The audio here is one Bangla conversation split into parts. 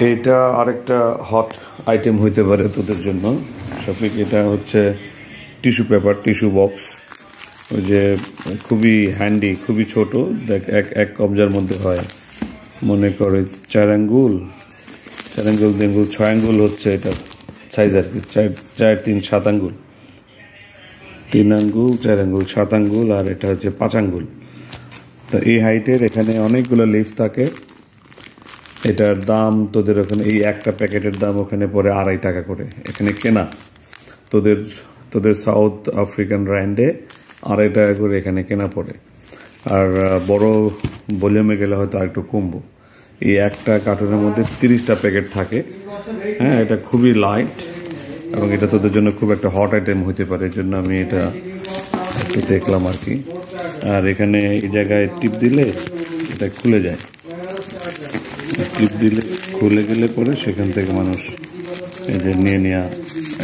এটা আরেকটা হট আইটেম হইতে পারে তোদের জন্য শফিক। এটা হচ্ছে টিস্যু পেপার, টিস্যু বক্স। ওই যে খুবই হ্যান্ডি, খুবই ছোট, দেখ এক এক কবজার মধ্যে হয়। মনে করে 4 আঙ্গুল 4 আঙ্গুল 3 আঙ্গুল 6 আঙ্গুল হচ্ছে এটা সাইজ আর কি। 4 3 7 আঙ্গুল, 3 আঙ্গুল 4 আঙ্গুল 7 আঙ্গুল, আর এটা হচ্ছে 5 আঙ্গুল। তো এই হাইটের এখানে অনেকগুলো লিফ থাকে। এটার দাম তোদের ওখানে, এই একটা প্যাকেটের দাম ওখানে পড়ে 2.5 টাকা করে এখানে কেনা। তোদের তোদের সাউথ আফ্রিকান র্যান্ডে 2.5 টাকা করে এখানে কেনা পড়ে। আর বড় ভলিউমে গেলে হয়তো আর একটু কমবো। এই একটা কার্টুনের মধ্যে 30টা প্যাকেট থাকে। হ্যাঁ, এটা খুবই লাইট এবং এটা তোদের জন্য খুব একটা হট আইটেম হতে পারে, এর জন্য আমি এটা একটু দেখলাম আর কি। আর এখানে এই জায়গায় টিপ দিলে এটা খুলে যায়। টিপ দিলে খুলে গেলে পরে সেখান থেকে মানুষ এই যে নিয়ে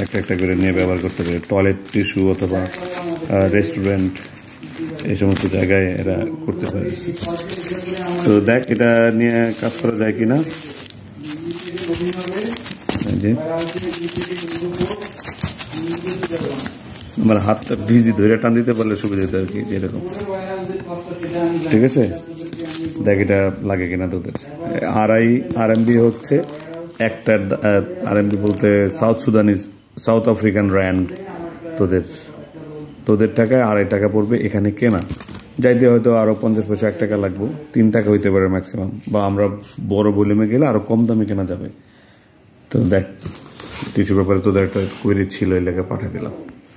একটা করে নিয়ে ব্যবহার করতে পারে। টয়লেট টিস্যু অথবা রেস্টুরেন্ট, এই সমস্ত জায়গায় এরা করতে পারে। তো দেখ এটা নিয়ে কাজ করা যায় কিনা। আমার হাতটা ভিজি ধরে টান দিতে পারলে সুবিধা হতো আর কি, যেরকম। ঠিক আছে, দেখ এটা লাগে কিনা তোদের। RMB হচ্ছে একটার, RMB বলতে সাউথ আফ্রিকান র্যান্ড। তোদের টাকায় 2.5 টাকা পড়বে এখানে কেনা। যাইতে হয়তো আরো 50 পয়সা 1 টাকা লাগবে, 3 টাকা হইতে পারে ম্যাক্সিমাম, বা আমরা বড় ভলিউমে গেলে আরো কম দামে কেনা যাবে। তো দেখ টিস্যু পেপারে তোদের একটা কোয়েরি ছিল, এই লেগে পাঠিয়ে দিলাম।